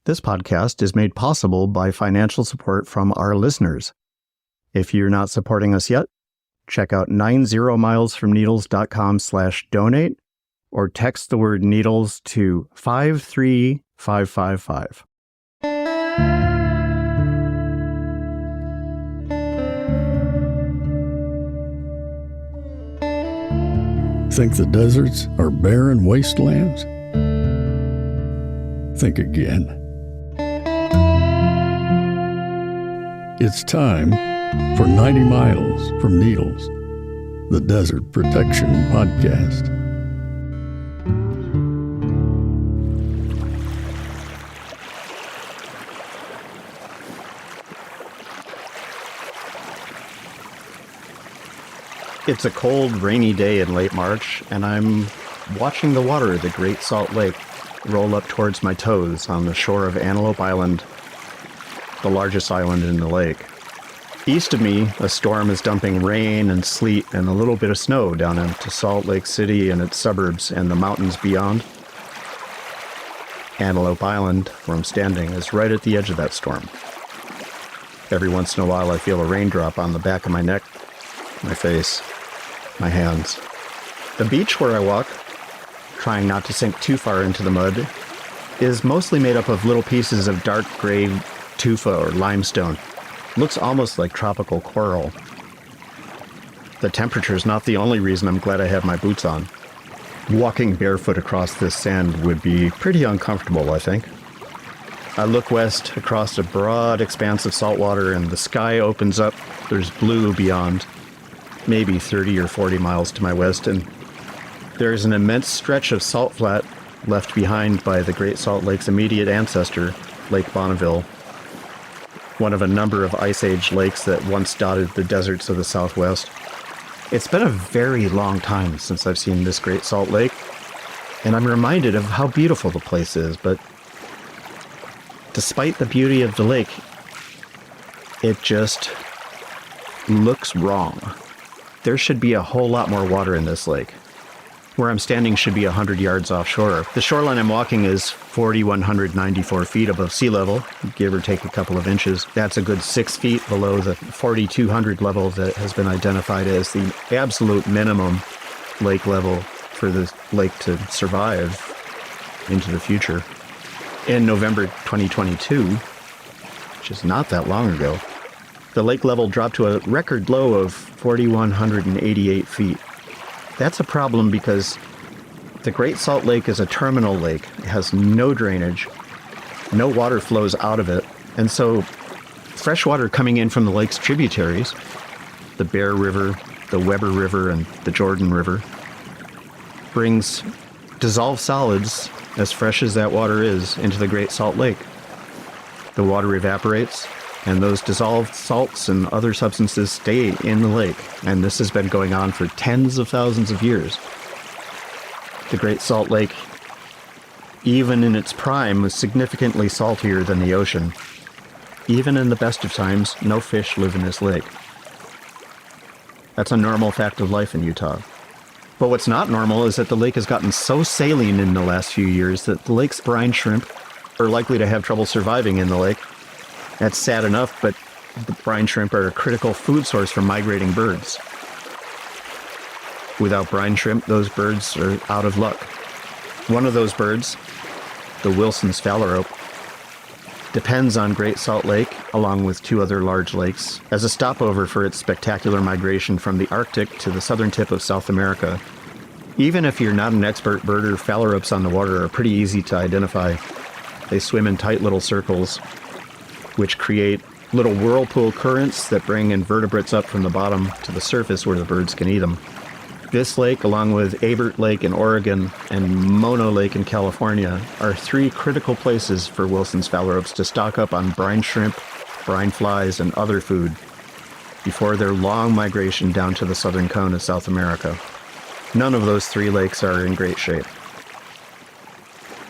This podcast is made possible by financial support from our listeners. If you're not supporting us yet, check out 90milesfromneedles.com/donate or text the word needles to 53555. Think the deserts are barren wastelands? Think again. It's time for 90 Miles from Needles, the Desert Protection Podcast. It's a cold, rainy day in late March, and I'm watching the water of the Great Salt Lake roll up towards my toes on the shore of Antelope Island, the largest island in the lake. East of me, a storm is dumping rain and sleet and a little bit of snow down into Salt Lake City and its suburbs and the mountains beyond. Antelope Island, where I'm standing, is right at the edge of that storm. Every once in a while I feel a raindrop on the back of my neck, my face, my hands. The beach where I walk, trying not to sink too far into the mud, is mostly made up of little pieces of dark gray tufa or limestone. Looks almost like tropical coral. The temperature's not the only reason I'm glad I have my boots on. Walking barefoot across this sand would be pretty uncomfortable, I think. I look west across a broad expanse of salt water and the sky opens up. There's blue beyond, maybe 30 or 40 miles to my west, and there's an immense stretch of salt flat left behind by the Great Salt Lake's immediate ancestor, Lake Bonneville, one of a number of Ice Age lakes that once dotted the deserts of the Southwest. It's been a very long time since I've seen this Great Salt Lake, and I'm reminded of how beautiful the place is, but despite the beauty of the lake, it just looks wrong. There should be a whole lot more water in this lake. Where I'm standing should be 100 yards offshore. The shoreline I'm walking is 4,194 feet above sea level, give or take a couple of inches. That's a good 6 feet below the 4,200 level that has been identified as the absolute minimum lake level for the lake to survive into the future. In November 2022, which is not that long ago, the lake level dropped to a record low of 4,188 feet. That's a problem because the Great Salt Lake is a terminal lake. It has no drainage, no water flows out of it, and so fresh water coming in from the lake's tributaries, the Bear River, the Weber River, and the Jordan River, brings dissolved solids, as fresh as that water is, into the Great Salt Lake. The water evaporates, and those dissolved salts and other substances stay in the lake, and this has been going on for tens of thousands of years. The Great Salt Lake, even in its prime, was significantly saltier than the ocean. Even in the best of times, no fish live in this lake. That's a normal fact of life in Utah. But what's not normal is that the lake has gotten so saline in the last few years that the lake's brine shrimp are likely to have trouble surviving in the lake. That's sad enough, but the brine shrimp are a critical food source for migrating birds. Without brine shrimp, those birds are out of luck. One of those birds, the Wilson's Phalarope, depends on Great Salt Lake, along with two other large lakes, as a stopover for its spectacular migration from the Arctic to the southern tip of South America. Even if you're not an expert birder, Phalaropes on the water are pretty easy to identify. They swim in tight little circles, which create little whirlpool currents that bring invertebrates up from the bottom to the surface where the birds can eat them. This lake, along with Abert Lake in Oregon and Mono Lake in California, are three critical places for Wilson's Phalaropes to stock up on brine shrimp, brine flies, and other food before their long migration down to the southern cone of South America. None of those three lakes are in great shape.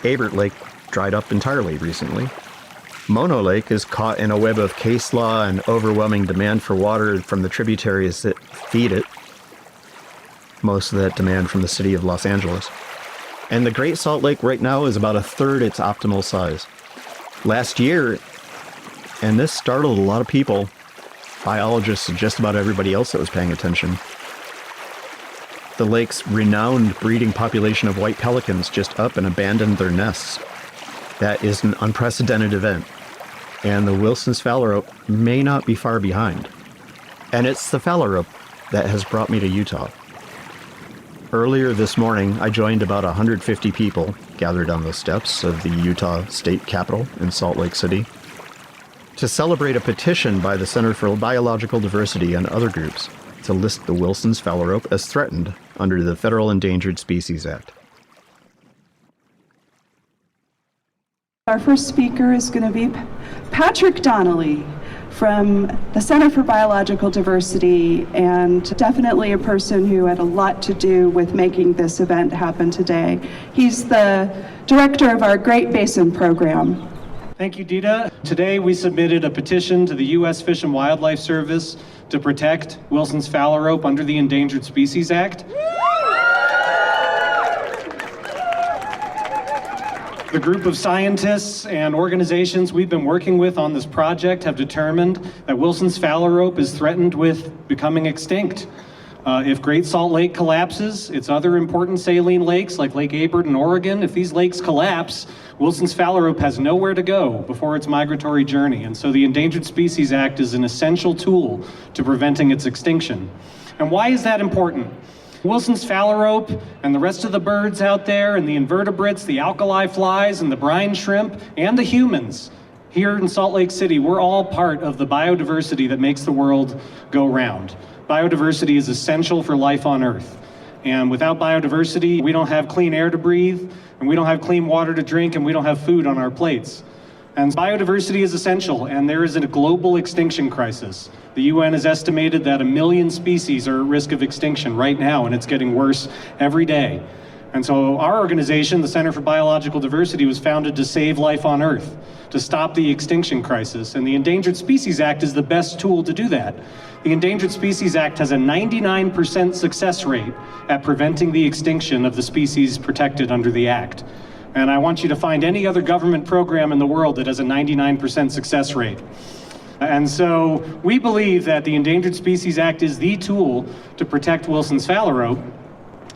Abert Lake dried up entirely recently. Mono Lake is caught in a web of case law and overwhelming demand for water from the tributaries that feed it. Most of that demand from the city of Los Angeles. And the Great Salt Lake right now is about a third its optimal size. Last year, and this startled a lot of people, biologists and just about everybody else that was paying attention, the lake's renowned breeding population of white pelicans just up and abandoned their nests. That is an unprecedented event, and the Wilson's Phalarope may not be far behind. And it's the Phalarope that has brought me to Utah. Earlier this morning, I joined about 150 people gathered on the steps of the Utah State Capitol in Salt Lake City to celebrate a petition by the Center for Biological Diversity and other groups to list the Wilson's Phalarope as threatened under the Federal Endangered Species Act. Our first speaker is going to be Patrick Donnelly from the Center for Biological Diversity, and definitely a person who had a lot to do with making this event happen today. He's the director of our Great Basin program. Thank you, Dita. Today we submitted a petition to the U.S. Fish and Wildlife Service to protect Wilson's Phalarope under the Endangered Species Act. The group of scientists and organizations we've been working with on this project have determined that Wilson's Phalarope is threatened with becoming extinct. If Great Salt Lake collapses, its other important saline lakes like Lake Abert in Oregon, if these lakes collapse, Wilson's Phalarope has nowhere to go before its migratory journey. And so the Endangered Species Act is an essential tool to preventing its extinction. And why is that important? Wilson's Phalarope and the rest of the birds out there and the invertebrates, the alkali flies and the brine shrimp and the humans here in Salt Lake City, we're all part of the biodiversity that makes the world go round. Biodiversity is essential for life on Earth. And without biodiversity, we don't have clean air to breathe, and we don't have clean water to drink, and we don't have food on our plates. And biodiversity is essential, and there is a global extinction crisis. The UN has estimated that 1 million species are at risk of extinction right now, and it's getting worse every day. And so our organization, the Center for Biological Diversity, was founded to save life on Earth, to stop the extinction crisis. And the Endangered Species Act is the best tool to do that. The Endangered Species Act has a 99% success rate at preventing the extinction of the species protected under the Act. And I want you to find any other government program in the world that has a 99% success rate. And so we believe that the Endangered Species Act is the tool to protect Wilson's Phalarope.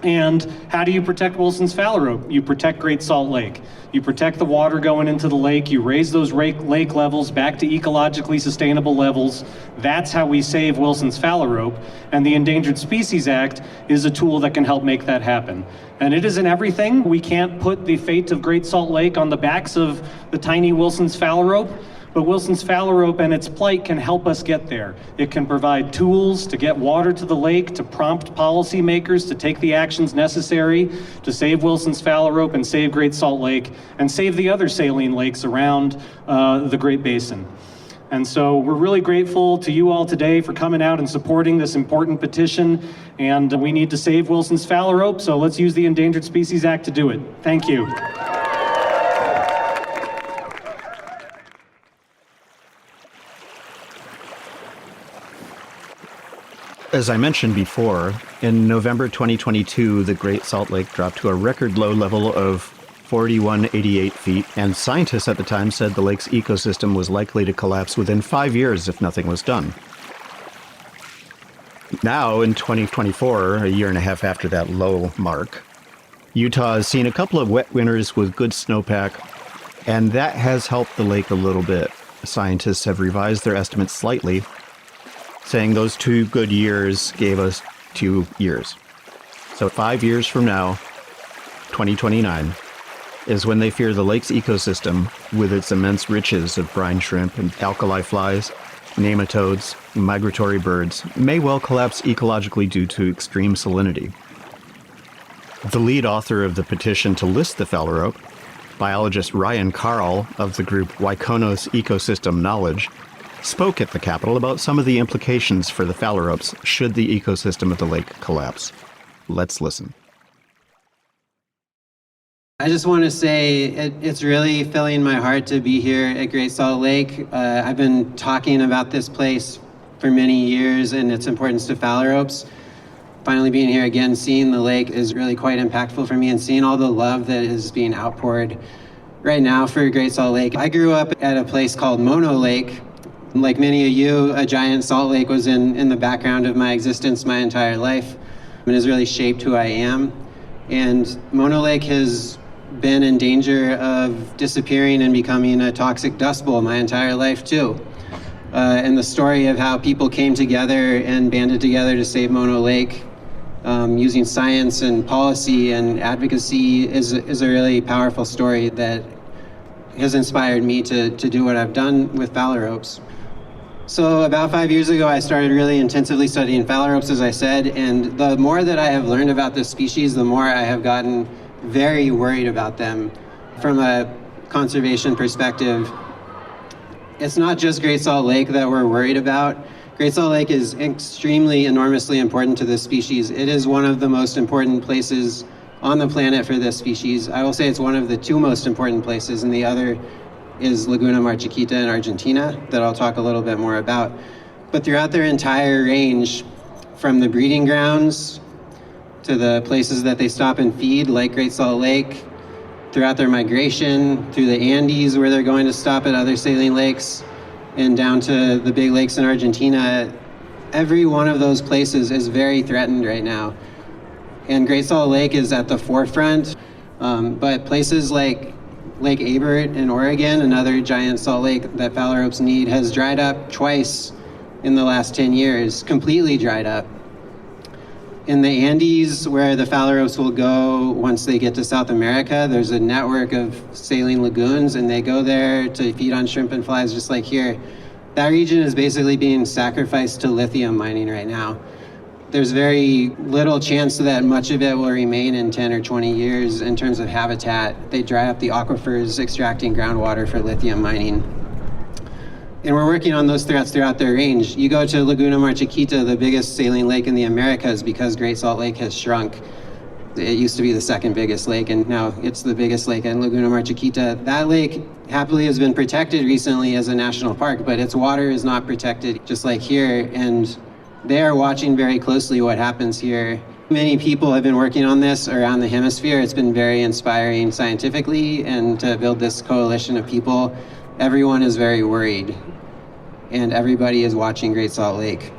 And how do you protect Wilson's Phalarope? You protect Great Salt Lake. You protect the water going into the lake. You raise those lake levels back to ecologically sustainable levels. That's how we save Wilson's Phalarope. And the Endangered Species Act is a tool that can help make that happen. And it isn't everything. We can't put the fate of Great Salt Lake on the backs of the tiny Wilson's Phalarope. But Wilson's Phalarope and its plight can help us get there. It can provide tools to get water to the lake, to prompt policymakers to take the actions necessary to save Wilson's Phalarope and save Great Salt Lake and save the other saline lakes around the Great Basin. And so we're really grateful to you all today for coming out and supporting this important petition. And we need to save Wilson's Phalarope, so let's use the Endangered Species Act to do it. Thank you. As I mentioned before, in November 2022, the Great Salt Lake dropped to a record low level of 4188 feet, and scientists at the time said the lake's ecosystem was likely to collapse within 5 years if nothing was done. Now, in 2024, a year and a half after that low mark, Utah has seen a couple of wet winters with good snowpack, and that has helped the lake a little bit. Scientists have revised their estimates slightly, saying those 2 good years gave us 2 years. So 5 years from now, 2029, is when they fear the lake's ecosystem, with its immense riches of brine shrimp and alkali flies, nematodes, migratory birds, may well collapse ecologically due to extreme salinity. The lead author of the petition to list the Phalarope, biologist Ryan Carl of the group Waikonos Ecosystem Knowledge, spoke at the Capitol about some of the implications for the Phalaropes should the ecosystem of the lake collapse. Let's listen. I just want to say it's really filling my heart to be here at Great Salt Lake. I've been talking about this place for many years and its importance to Phalaropes. Finally being here again, seeing the lake is really quite impactful for me, and seeing all the love that is being outpoured right now for Great Salt Lake. I grew up at a place called Mono Lake. Like many of you, a giant salt lake was in the background of my existence my entire life. It has really shaped who I am. And Mono Lake has been in danger of disappearing and becoming a toxic dust bowl my entire life too. And the story of how people came together and banded together to save Mono Lake using science and policy and advocacy is a really powerful story that has inspired me to do what I've done with phalaropes. So about 5 years ago, I started really intensively studying phalaropes, as I said, and the more that I have learned about this species, the more I have gotten very worried about them from a conservation perspective. It's not just Great Salt Lake that we're worried about. Great Salt Lake is extremely, enormously important to this species. It is one of the most important places on the planet for this species. I will say it's one of the two most important places, and the other is Laguna Mar Chiquita in Argentina, that I'll talk a little bit more about. But throughout their entire range, from the breeding grounds to the places that they stop and feed, like Great Salt Lake, throughout their migration, through the Andes where they're going to stop at other saline lakes, and down to the big lakes in Argentina, every one of those places is very threatened right now. And Great Salt Lake is at the forefront, but places like Lake Abert in Oregon, another giant salt lake that phalaropes need, has dried up twice in the last 10 years, completely dried up. In the Andes, where the phalaropes will go once they get to South America, there's a network of saline lagoons, and they go there to feed on shrimp and flies just like here. That region is basically being sacrificed to lithium mining right now. There's very little chance that much of it will remain in 10 or 20 years in terms of habitat. They dry up the aquifers, extracting groundwater for lithium mining. And we're working on those threats throughout their range. You go to Laguna Mar Chiquita, the biggest saline lake in the Americas, because Great Salt Lake has shrunk. It used to be the second biggest lake, and now it's the biggest lake in Laguna Mar Chiquita. That lake happily has been protected recently as a national park, but its water is not protected, just like here. And they are watching very closely what happens here. Many people have been working on this around the hemisphere. It's been very inspiring scientifically, and to build this coalition of people, everyone is very worried, and everybody is watching Great Salt Lake.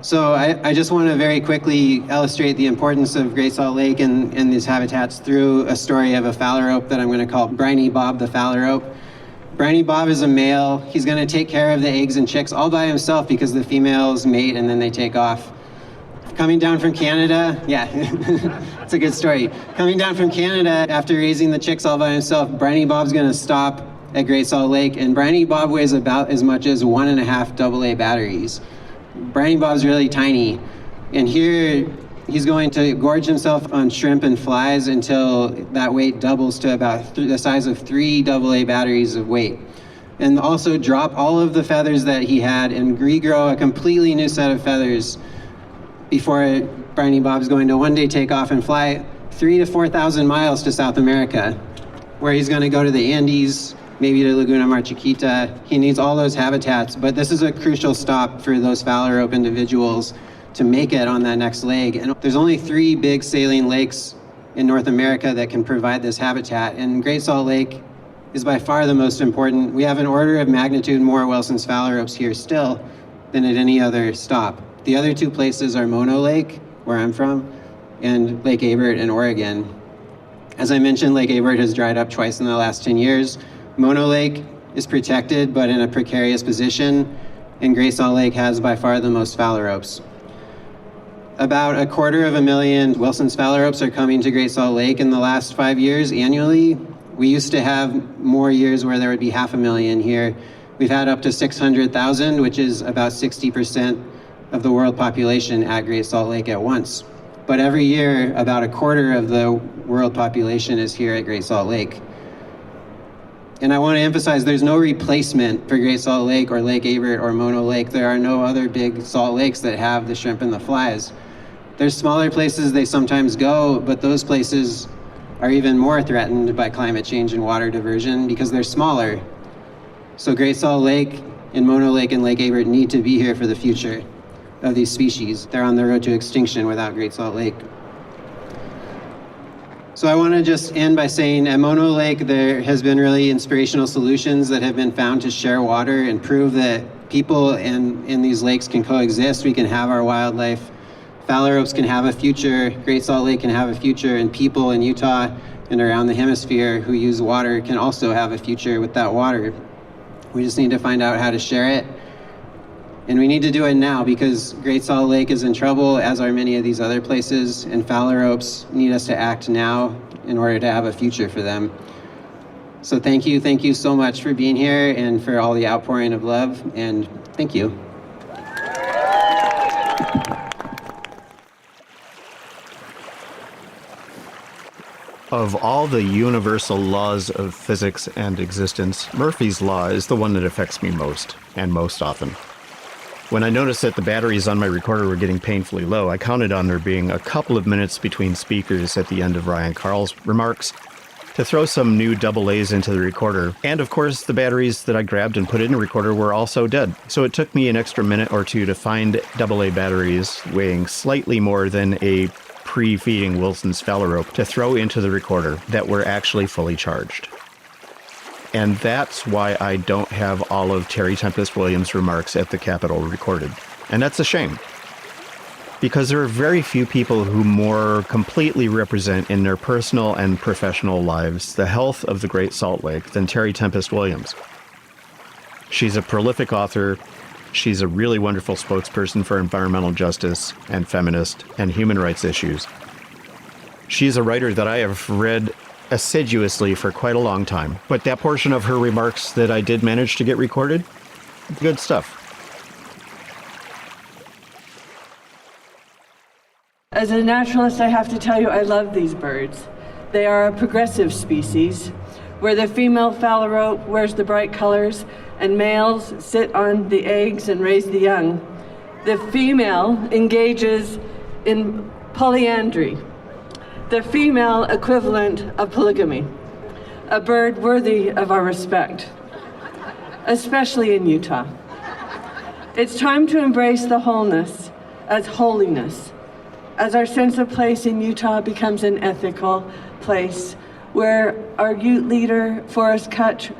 So I just want to very quickly illustrate the importance of Great Salt Lake and these habitats through a story of a phalarope that I'm going to call Briny Bob the Phalarope. Briny Bob is a male. He's going to take care of the eggs and chicks all by himself because the females mate and then they take off. Coming down from Canada, yeah, it's a good story. Coming down from Canada after raising the chicks all by himself, Briny Bob's going to stop at Great Salt Lake, and Briny Bob weighs about as much as 1.5 AA batteries. Briny Bob's really tiny, and here he's going to gorge himself on shrimp and flies until that weight doubles to about the size of 3 AA batteries of weight. And also drop all of the feathers that he had and regrow a completely new set of feathers before Briny Bob's going to one day take off and fly 3,000 to 4,000 miles to South America, where he's going to go to the Andes, maybe to Laguna Mar Chiquita. He needs all those habitats, but this is a crucial stop for those phalarope individuals to make it on that next leg. And there's only 3 big saline lakes in North America that can provide this habitat, and Great Salt Lake is by far the most important. We have an order of magnitude more Wilson's phalaropes here still than at any other stop. The other 2 places are Mono Lake, where I'm from, and Lake Abert in Oregon. As I mentioned, Lake Abert has dried up twice in the last 10 years. Mono Lake is protected, but in a precarious position, and Great Salt Lake has by far the most phalaropes. About 250,000 Wilson's phalaropes are coming to Great Salt Lake in the last 5 years annually. We used to have more years where there would be 500,000 here. We've had up to 600,000, which is about 60% of the world population at Great Salt Lake at once. But every year, about 1/4 of the world population is here at Great Salt Lake. And I want to emphasize there's no replacement for Great Salt Lake or Lake Abert or Mono Lake. There are no other big salt lakes that have the shrimp and the flies. There's smaller places they sometimes go, but those places are even more threatened by climate change and water diversion because they're smaller. So Great Salt Lake and Mono Lake and Lake Abert need to be here for the future of these species. They're on the road to extinction without Great Salt Lake. So I want to just end by saying at Mono Lake, there has been really inspirational solutions that have been found to share water and prove that people in these lakes can coexist. We can have our wildlife. Phalaropes can have a future. Great Salt Lake can have a future. And people in Utah and around the hemisphere who use water can also have a future with that water. We just need to find out how to share it. And we need to do it now because Great Salt Lake is in trouble, as are many of these other places, and Phalaropes need us to act now in order to have a future for them. So thank you so much for being here and for all the outpouring of love, and thank you. Of all the universal laws of physics and existence, Murphy's Law is the one that affects me most, and most often. When I noticed that the batteries on my recorder were getting painfully low, I counted on there being a couple of minutes between speakers at the end of Ryan Carl's remarks to throw some new AA's into the recorder. And of course, the batteries that I grabbed and put in the recorder were also dead. So it took me an extra minute or two to find AA batteries weighing slightly more than a pre-feeding Wilson's Phalarope to throw into the recorder that were actually fully charged. And that's why I don't have all of Terry Tempest Williams' remarks at the Capitol recorded. And that's a shame. Because there are very few people who more completely represent in their personal and professional lives the health of the Great Salt Lake than Terry Tempest Williams. She's a prolific author. She's a really wonderful spokesperson for environmental justice and feminist and human rights issues. She's a writer that I have read assiduously for quite a long time, but that portion of her remarks that I did manage to get recorded, good stuff. As a naturalist, I have to tell you, I love these birds. They are a progressive species, where the female phalarope wears the bright colors and males sit on the eggs and raise the young. The female engages in polyandry, the female equivalent of polygamy, a bird worthy of our respect, especially in Utah. It's time to embrace the wholeness as holiness, as our sense of place in Utah becomes an ethical place, where our Ute leader, Forrest Kutch,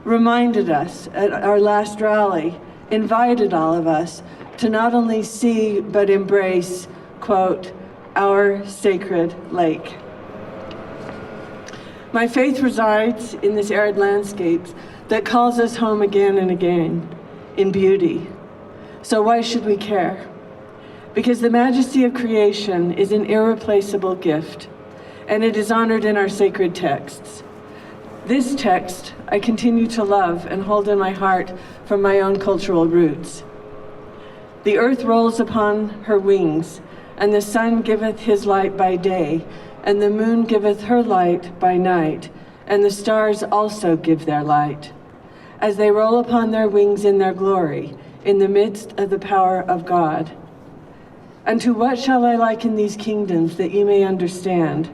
reminded us at our last rally, invited all of us to not only see but embrace, quote, our sacred lake. My faith resides in this arid landscape that calls us home again and again in beauty. So why should we care? Because the majesty of creation is an irreplaceable gift, and it is honored in our sacred texts. This text I continue to love and hold in my heart from my own cultural roots. The earth rolls upon her wings, and the sun giveth his light by day, and the moon giveth her light by night, and the stars also give their light, as they roll upon their wings in their glory, in the midst of the power of God. Unto what shall I liken these kingdoms, that ye may understand?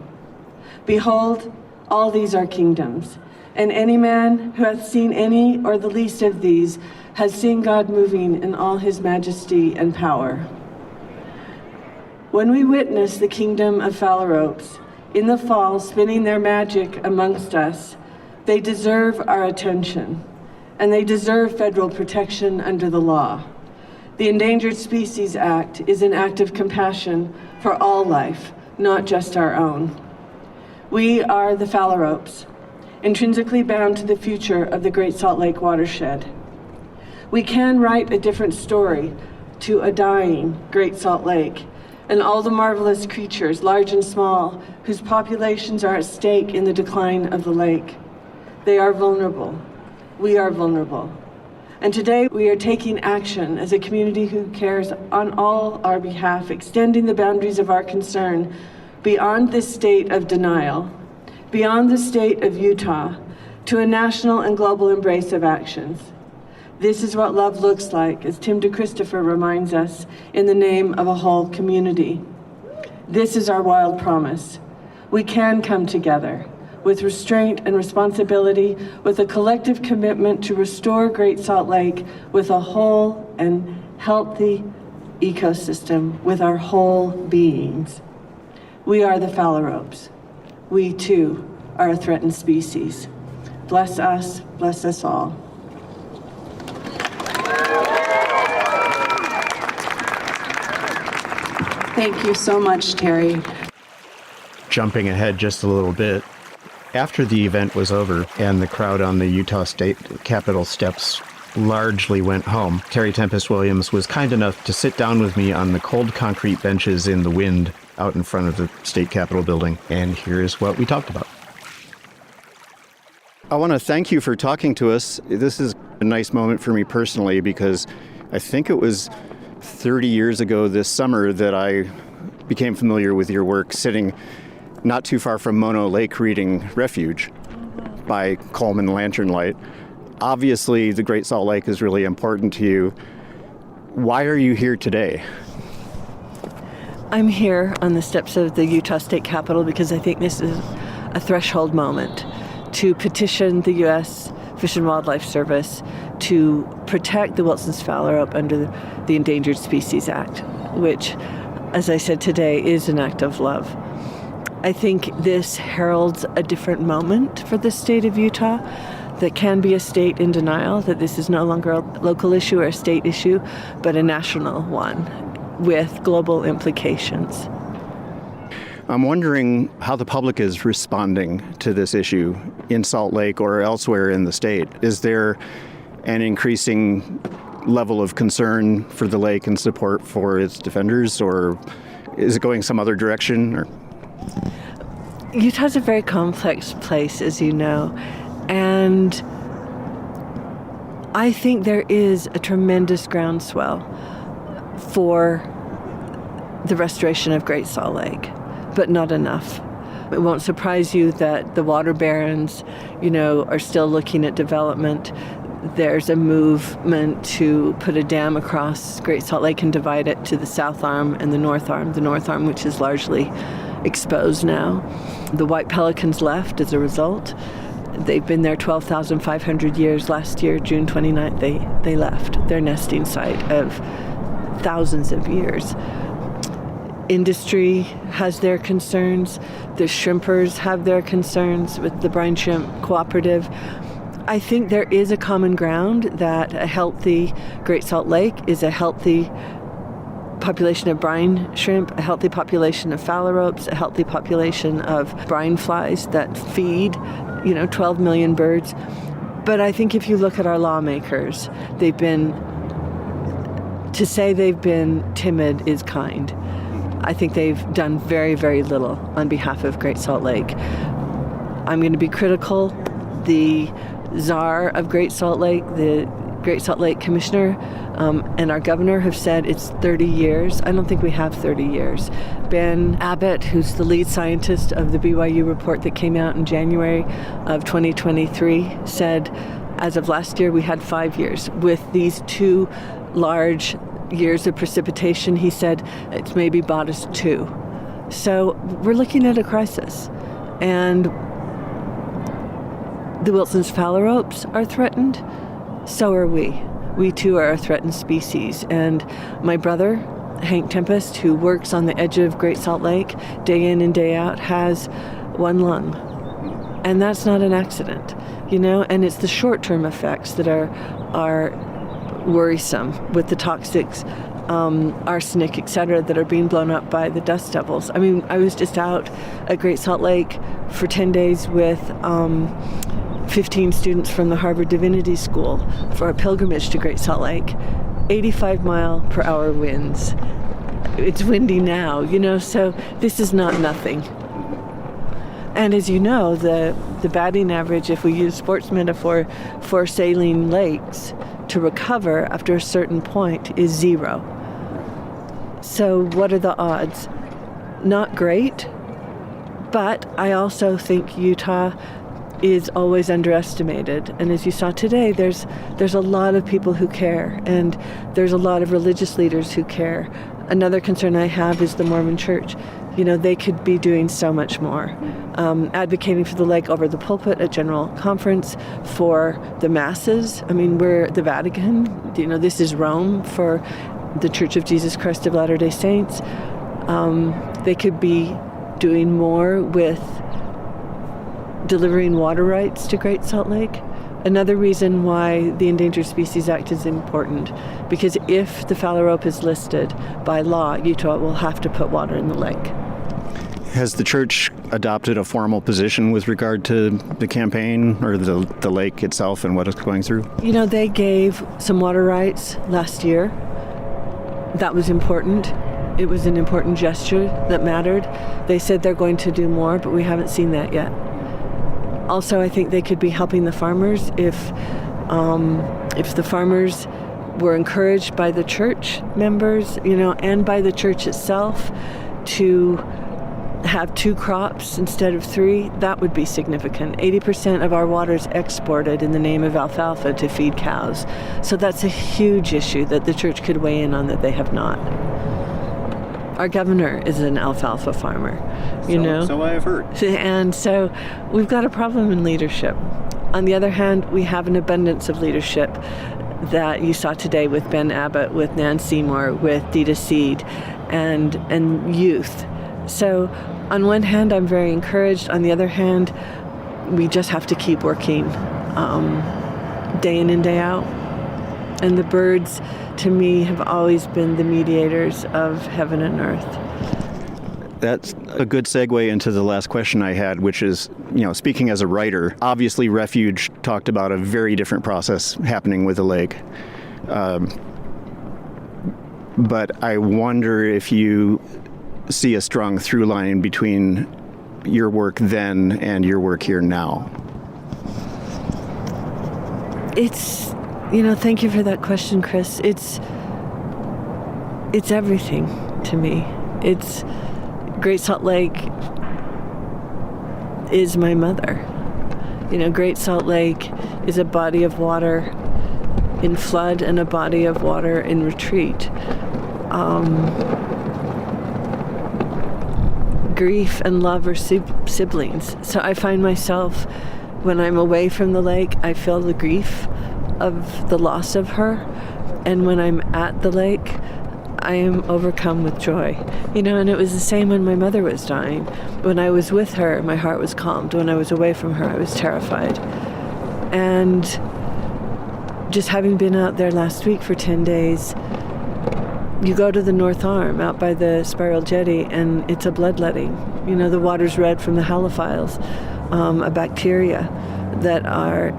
Behold, all these are kingdoms, and any man who hath seen any or the least of these has seen God moving in all his majesty and power. When we witness the kingdom of Phalaropes in the fall spinning their magic amongst us, they deserve our attention, and they deserve federal protection under the law. The Endangered Species Act is an act of compassion for all life, not just our own. We are the Phalaropes, intrinsically bound to the future of the Great Salt Lake watershed. We can write a different story to a dying Great Salt Lake and all the marvelous creatures, large and small, whose populations are at stake in the decline of the lake. They are vulnerable. We are vulnerable. And today we are taking action as a community who cares on all our behalf, extending the boundaries of our concern beyond this state of denial, beyond the state of Utah, to a national and global embrace of actions. This is what love looks like, as Tim DeChristopher reminds us, in the name of a whole community. This is our wild promise. We can come together with restraint and responsibility, with a collective commitment to restore Great Salt Lake with a whole and healthy ecosystem with our whole beings. We are the Phalaropes. we too are a threatened species. Bless us all. Thank you so much, Terry. Jumping ahead just a little bit, after the event was over and the crowd on the Utah State Capitol steps largely went home, Terry Tempest Williams was kind enough to sit down with me on the cold concrete benches in the wind out in front of the State Capitol building, and here's what we talked about. I want to thank you for talking to us. This is a nice moment for me personally because I think it was 30 years ago this summer that I became familiar with your work sitting not too far from Mono Lake reading Refuge by Coleman Lantern Light. Obviously, the Great Salt Lake is really important to you. Why are you here today? I'm here on the steps of the Utah State Capitol because I think this is a threshold moment to petition the U.S. Fish and Wildlife Service to protect the Wilson's Phalarope under the Endangered Species Act, which, as I said today, is an act of love. I think this heralds a different moment for the state of Utah that can be a state in denial, that this is no longer a local issue or a state issue, but a national one with global implications. I'm wondering how the public is responding to this issue in Salt Lake or elsewhere in the state. Is there an increasing level of concern for the lake and support for its defenders, or is it going some other direction? Or? Utah's a very complex place, as you know, and I think there is a tremendous groundswell for the restoration of Great Salt Lake, but not enough. It won't surprise you that the water barons, are still looking at development. There's a movement to put a dam across Great Salt Lake and divide it to the south arm and the north arm, which is largely exposed now. The white pelicans left as a result. They've been there 12,500 years. Last year, June 29th, they left their nesting site of thousands of years. Industry has their concerns. The shrimpers have their concerns with the brine shrimp cooperative. I think there is a common ground that a healthy Great Salt Lake is a healthy population of brine shrimp, a healthy population of phalaropes, a healthy population of brine flies that feed, 12 million birds. But I think if you look at our lawmakers, to say they've been timid is kind. I think they've done very, very little on behalf of Great Salt Lake. I'm going to be critical. The czar of Great Salt Lake, the Great Salt Lake Commissioner, and our governor have said it's 30 years. I don't think we have 30 years. Ben Abbott, who's the lead scientist of the BYU report that came out in January of 2023, said as of last year we had 5 years. With these 2 large years of precipitation, he said it's maybe bought us 2. So we're looking at a crisis. And the Wilson's Phalaropes are threatened. So are we. We too are a threatened species. And my brother, Hank Tempest, who works on the edge of Great Salt Lake day in and day out, has 1 lung. And that's not an accident, and it's the short-term effects that are worrisome with the toxics, arsenic, etc., that are being blown up by the dust devils. I mean, I was just out at Great Salt Lake for 10 days with 15 students from the Harvard Divinity School for a pilgrimage to Great Salt Lake. 85-mile-per-hour winds. It's windy now, so this is not nothing. And as you know, the batting average, if we use sports metaphor, for saline lakes to recover after a certain point is 0. So what are the odds? Not great, but I also think Utah is always underestimated. And as you saw today, there's a lot of people who care, and there's a lot of religious leaders who care. Another concern I have is the Mormon Church. They could be doing so much more. Advocating for the lake over the pulpit at General Conference, for the masses. I mean, we're the Vatican. This is Rome for the Church of Jesus Christ of Latter-day Saints. They could be doing more with delivering water rights to Great Salt Lake. Another reason why the Endangered Species Act is important, because if the phalarope is listed by law, Utah will have to put water in the lake. Has the church adopted a formal position with regard to the campaign or the lake itself and what it's going through? You know, they gave some water rights last year. That was important. It was an important gesture that mattered. They said they're going to do more, but we haven't seen that yet. Also, I think they could be helping the farmers if the farmers were encouraged by the church members, you know, and by the church itself to have 2 crops instead of 3, that would be significant. 80% of our water is exported in the name of alfalfa to feed cows. So that's a huge issue that the church could weigh in on that they have not. Our governor is an alfalfa farmer, you know. So I have heard. And so we've got a problem in leadership. On the other hand, we have an abundance of leadership that you saw today with Ben Abbott, with Nan Seymour, with Dita Seed, and youth. So on one hand, I'm very encouraged. On the other hand, we just have to keep working day in and day out. And the birds, to me, have always been the mediators of heaven and earth. That's a good segue into the last question I had, which is, you know, speaking as a writer, obviously Refuge talked about a very different process happening with the lake. But I wonder if you see a strong through line between your work then and your work here now. It's, you know, thank you for that question, Chris. It's everything to me. It's Great Salt Lake is my mother. You know, Great Salt Lake is a body of water in flood and a body of water in retreat. Grief and love are siblings. So I find myself, when I'm away from the lake, I feel the grief of the loss of her. And when I'm at the lake, I am overcome with joy. You know, and it was the same when my mother was dying. When I was with her, my heart was calmed. When I was away from her, I was terrified. And just having been out there last week for 10 days, you go to the North Arm out by the Spiral Jetty and it's a bloodletting. You know, the water's red from the halophiles, a bacteria that are,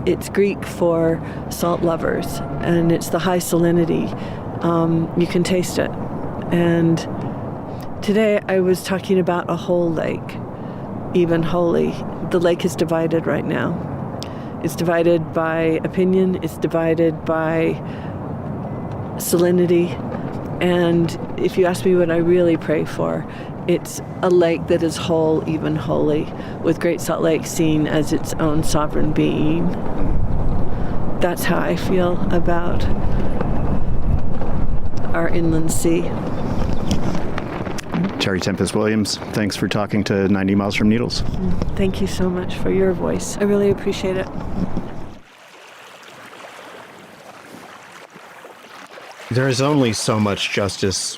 it's Greek for salt lovers, and it's the high salinity. You can taste it. And today I was talking about a whole lake, even holy. The lake is divided right now. It's divided by opinion, it's divided by salinity. And if you ask me what I really pray for, it's a lake that is whole, even holy, with Great Salt Lake seen as its own sovereign being. That's how I feel about our inland sea. Terry Tempest Williams, thanks for talking to 90 Miles from Needles. Thank you so much for your voice. I really appreciate it. There is only so much justice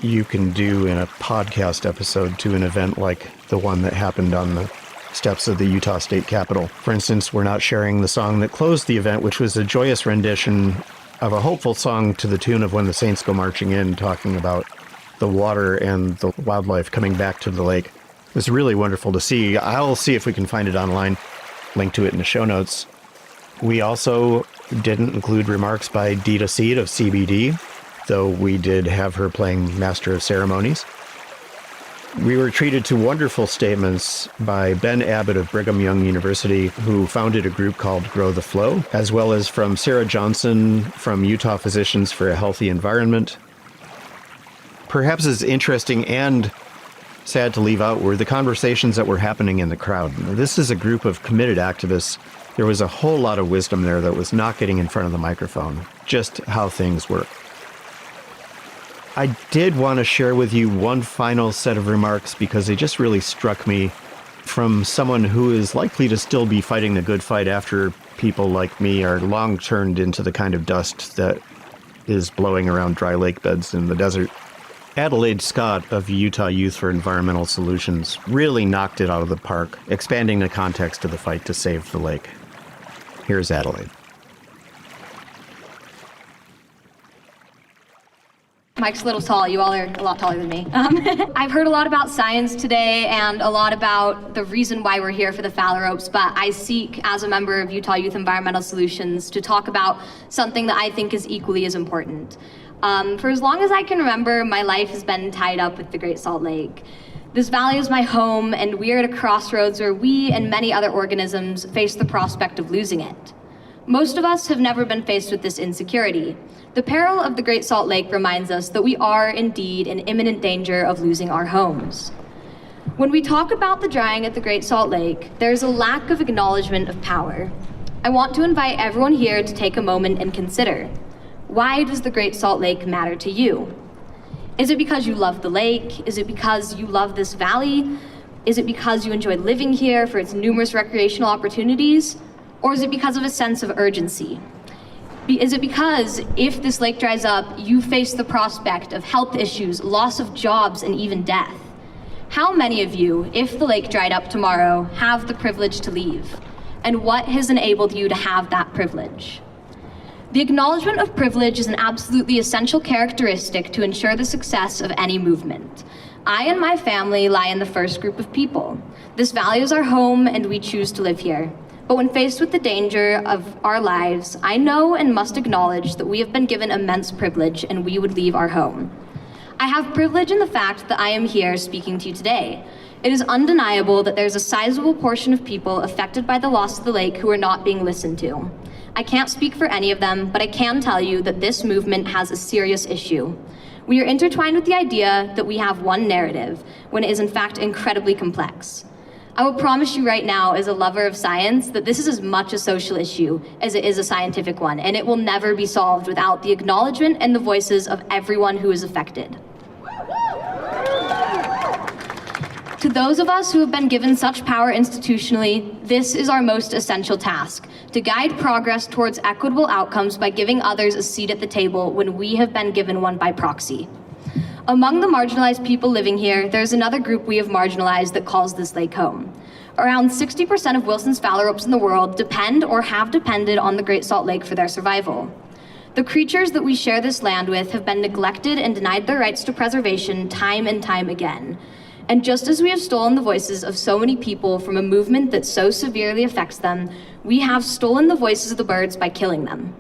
you can do in a podcast episode to an event like the one that happened on the steps of the Utah State Capitol. For instance, we're not sharing the song that closed the event, which was a joyous rendition of a hopeful song to the tune of When the Saints Go Marching In, talking about the water and the wildlife coming back to the lake. It was really wonderful to see. I'll see if we can find it online, link to it in the show notes. We also didn't include remarks by Dita Seed of CBD, though we did have her playing Master of Ceremonies. We were treated to wonderful statements by Ben Abbott of Brigham Young University, who founded a group called Grow the Flow, as well as from Sarah Johnson from Utah Physicians for a Healthy Environment. Perhaps as interesting and sad to leave out were the conversations that were happening in the crowd. This is a group of committed activists. There was a whole lot of wisdom there that was not getting in front of the microphone, just how things work. I did want to share with you one final set of remarks because they just really struck me from someone who is likely to still be fighting the good fight after people like me are long turned into the kind of dust that is blowing around dry lake beds in the desert. Adelaide Scott of Utah Youth for Environmental Solutions really knocked it out of the park, expanding the context of the fight to save the lake. Here's Adelaide. Mike's a little tall. You all are a lot taller than me. I've heard a lot about science today and a lot about the reason why we're here for the Phalaropes, but I seek, as a member of Utah Youth Environmental Solutions, to talk about something that I think is equally as important. For as long as I can remember, my life has been tied up with the Great Salt Lake. This valley is my home, and we are at a crossroads where we and many other organisms face the prospect of losing it. Most of us have never been faced with this insecurity. The peril of the Great Salt Lake reminds us that we are indeed in imminent danger of losing our homes. When we talk about the drying at the Great Salt Lake, there's a lack of acknowledgement of power. I want to invite everyone here to take a moment and consider, why does the Great Salt Lake matter to you? Is it because you love the lake? Is it because you love this valley? Is it because you enjoy living here for its numerous recreational opportunities? Or is it because of a sense of urgency? Is it because if this lake dries up, you face the prospect of health issues, loss of jobs, and even death? How many of you, if the lake dried up tomorrow, have the privilege to leave? And what has enabled you to have that privilege? The acknowledgement of privilege is an absolutely essential characteristic to ensure the success of any movement. I and my family lie in the first group of people. This valley is our home, and we choose to live here. But when faced with the danger of our lives, I know and must acknowledge that we have been given immense privilege and we would leave our home. I have privilege in the fact that I am here speaking to you today. It is undeniable that there's a sizable portion of people affected by the loss of the lake who are not being listened to. I can't speak for any of them, but I can tell you that this movement has a serious issue. We are intertwined with the idea that we have one narrative, when it is in fact incredibly complex. I will promise you right now, as a lover of science, that this is as much a social issue as it is a scientific one, and it will never be solved without the acknowledgement and the voices of everyone who is affected. To those of us who have been given such power institutionally, this is our most essential task, to guide progress towards equitable outcomes by giving others a seat at the table when we have been given one by proxy. Among the marginalized people living here, there's another group we have marginalized that calls this lake home. Around 60% of Wilson's phalaropes in the world depend or have depended on the Great Salt Lake for their survival. The creatures that we share this land with have been neglected and denied their rights to preservation time and time again. And just as we have stolen the voices of so many people from a movement that so severely affects them, we have stolen the voices of the birds by killing them.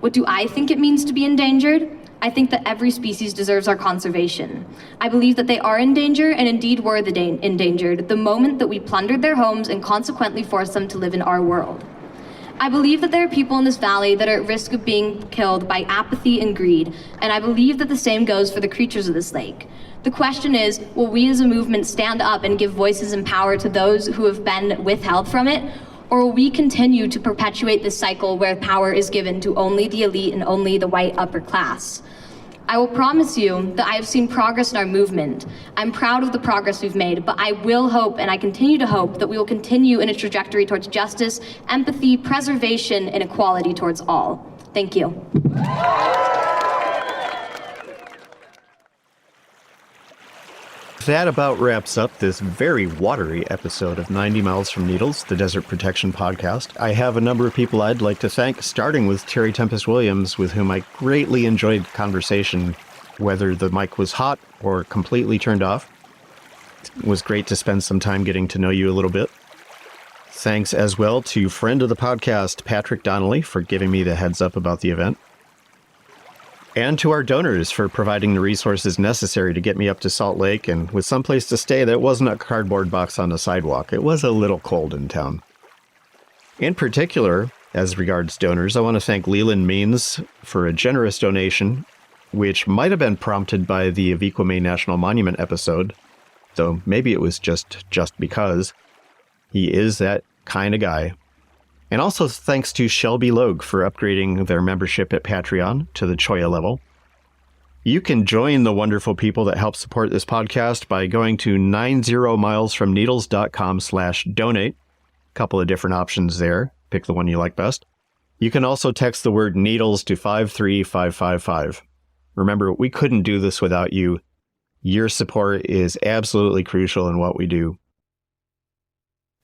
What do I think it means to be endangered? I think that every species deserves our conservation. I believe that they are in danger and indeed were endangered the moment that we plundered their homes and consequently forced them to live in our world. I believe that there are people in this valley that are at risk of being killed by apathy and greed, and I believe that the same goes for the creatures of this lake. The question is, will we as a movement stand up and give voices and power to those who have been withheld from it? Or will we continue to perpetuate this cycle where power is given to only the elite and only the white upper class? I will promise you that I have seen progress in our movement. I'm proud of the progress we've made, but I will hope, and I continue to hope, that we will continue in a trajectory towards justice, empathy, preservation, and equality towards all. Thank you. That about wraps up this very watery episode of 90 Miles from Needles, the Desert Protection Podcast. I have a number of people I'd like to thank, starting with Terry Tempest-Williams, with whom I greatly enjoyed conversation, whether the mic was hot or completely turned off. It was great to spend some time getting to know you a little bit. Thanks as well to friend of the podcast, Patrick Donnelly, for giving me the heads up about the event. And to our donors for providing the resources necessary to get me up to Salt Lake and with some place to stay that wasn't a cardboard box on the sidewalk. It was a little cold in town. In particular, as regards donors, I want to thank Leland Means for a generous donation, which might have been prompted by the Aviquame National Monument episode, though maybe it was just because. He is that kind of guy. And also thanks to Shelby Logue for upgrading their membership at Patreon to the Choya level. You can join the wonderful people that help support this podcast by going to 90milesfromneedles.com/donate. A couple of different options there. Pick the one you like best. You can also text the word needles to 53555. Remember, we couldn't do this without you. Your support is absolutely crucial in what we do.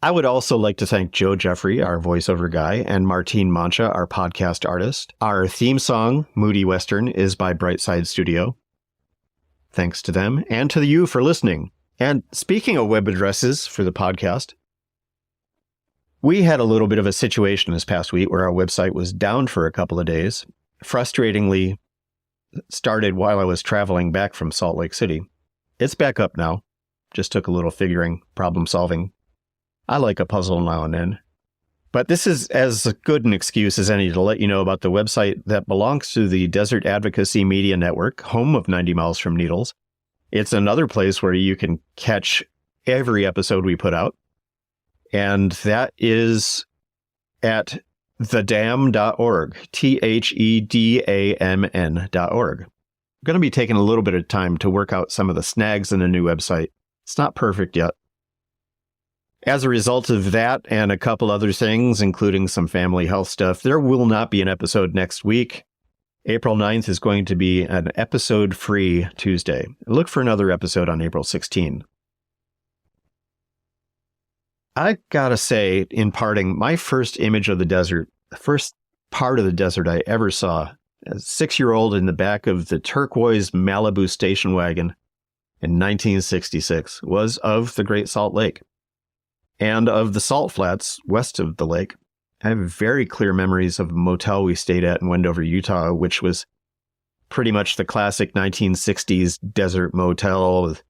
I would also like to thank Joe Jeffrey, our voiceover guy, and Martine Mancha, our podcast artist. Our theme song, Moody Western, is by Brightside Studio. Thanks to them and to you for listening. And speaking of web addresses for the podcast, we had a little bit of a situation this past week where our website was down for a couple of days. Frustratingly, started while I was traveling back from Salt Lake City. It's back up now. Just took a little figuring, problem solving. I like a puzzle now and then. But this is as good an excuse as any to let you know about the website that belongs to the Desert Advocacy Media Network, home of 90 Miles from Needles. It's another place where you can catch every episode we put out. And that is at thedam.org, thedamn.org. I'm going to be taking a little bit of time to work out some of the snags in the new website. It's not perfect yet. As a result of that and a couple other things, including some family health stuff, there will not be an episode next week. April 9th is going to be an episode-free Tuesday. Look for another episode on April 16. I gotta say, in parting, my first image of the desert, the first part of the desert I ever saw, as a 6-year-old in the back of the turquoise Malibu station wagon in 1966, was of the Great Salt Lake and of the salt flats west of the lake. I have very clear memories of a motel we stayed at in Wendover, Utah, which was pretty much the classic 1960s desert motel with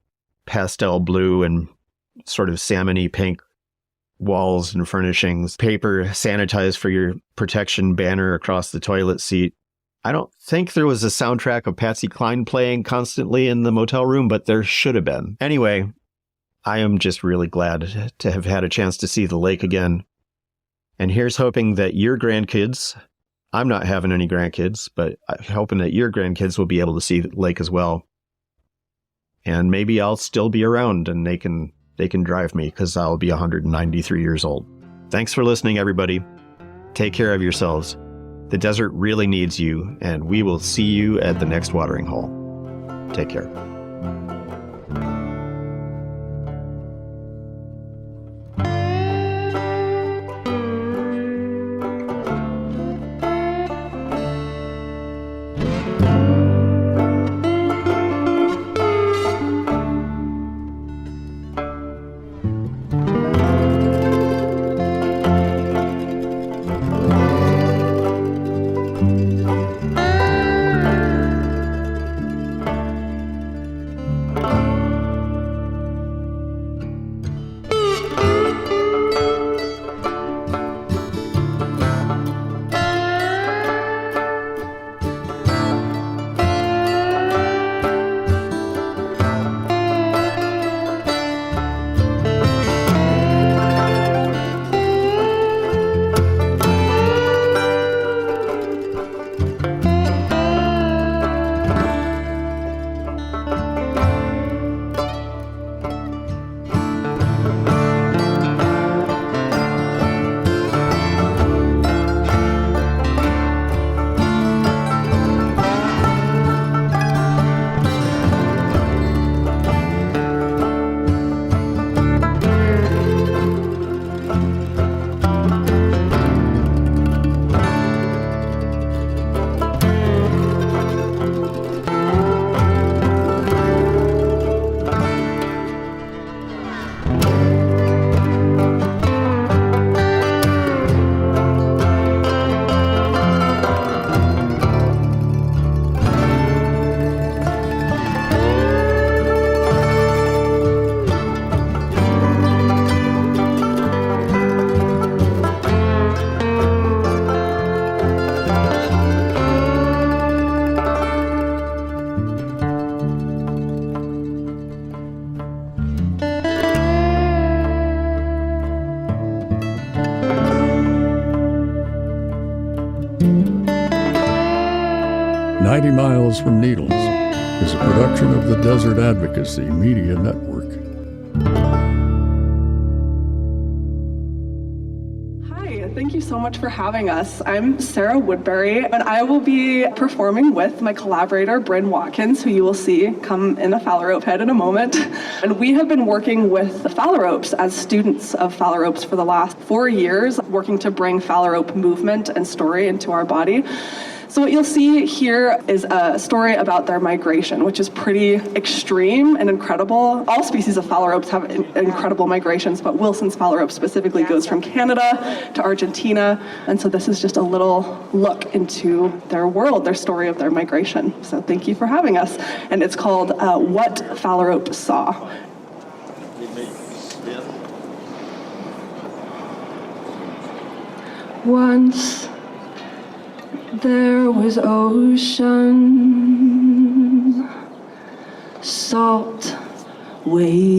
pastel blue and sort of salmon-y pink walls and furnishings, paper sanitized for your protection banner across the toilet seat. I don't think there was a soundtrack of Patsy Cline playing constantly in the motel room, but there should have been. Anyway, I am just really glad to have had a chance to see the lake again. And here's hoping that your grandkids, I'm not having any grandkids, but I'm hoping that your grandkids will be able to see the lake as well. And maybe I'll still be around and they can drive me because I'll be 193 years old. Thanks for listening, everybody. Take care of yourselves. The desert really needs you, and we will see you at the next watering hole. Take care. "90 Miles from Needles" is a production of the Desert Advocacy Media Network. Hi, thank you so much much for having us. I'm Sarah Woodbury, and I will be performing with my collaborator, Bryn Watkins, who you will see come in a Phalarope head in a moment. And we have been working with the Phalaropes as students of Phalaropes for the last 4 years, working to bring Phalarope movement and story into our body. So what you'll see here is a story about their migration, which is pretty extreme and incredible. All species of Phalaropes have incredible migrations, but Wilson's Phalarope specifically goes from Canada to Argentina. And so this is just a little look into their world, their story of their migration. So thank you for having us. And it's called What Phalarope Saw. Once there was ocean, salt waves,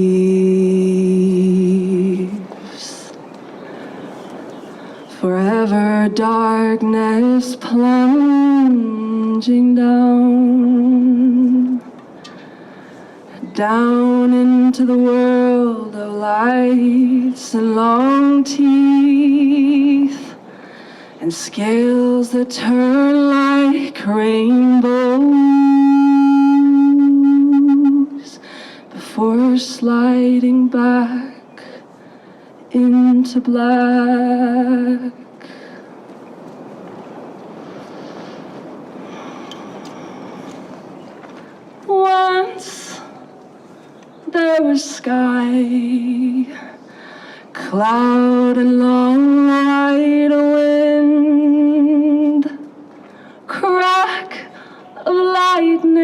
forever darkness plunging down, down into the world of lights and long teeth, and scales that turn like rainbows before sliding back into black. Once there was sky, cloud and long white wind, crack of lightning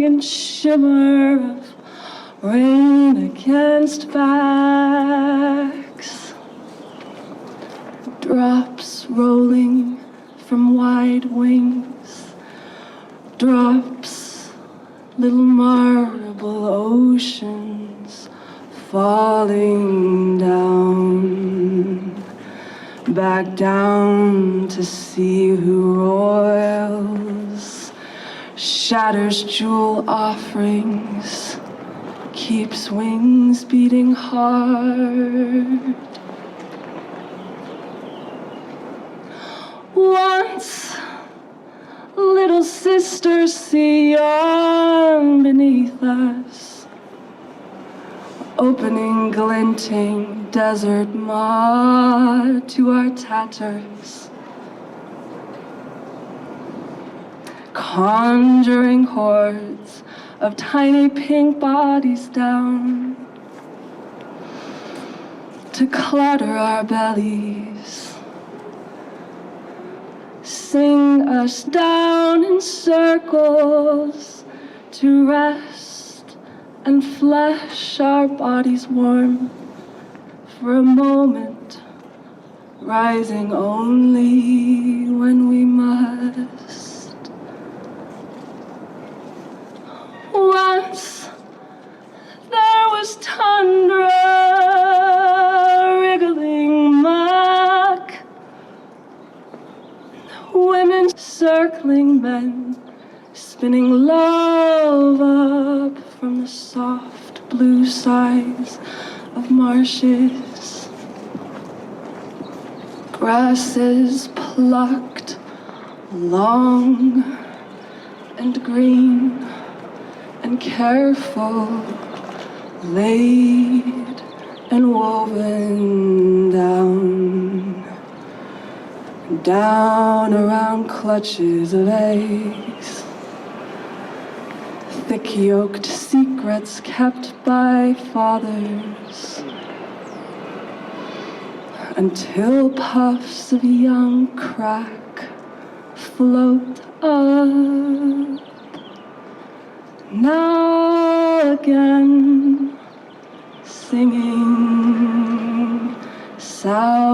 and shimmer of rain against backs, drops rolling from wide wings, drops, little marble oceans falling down, back down to see who roils, shatters jewel offerings, keeps wings beating hard. Once, little sister, see yawn beneath us, opening glinting desert mud to our tatters, conjuring hordes of tiny pink bodies down to clutter our bellies, sing us down in circles to rest and flesh our bodies warm for a moment, rising only when we must. Once there was tundra, wriggling muck, women circling men, spinning love up from the soft blue sides of marshes, grasses plucked long and green and careful, laid and woven down around clutches of eggs, thick-yoked secrets kept by fathers, until puffs of young crack float up. Now again, singing south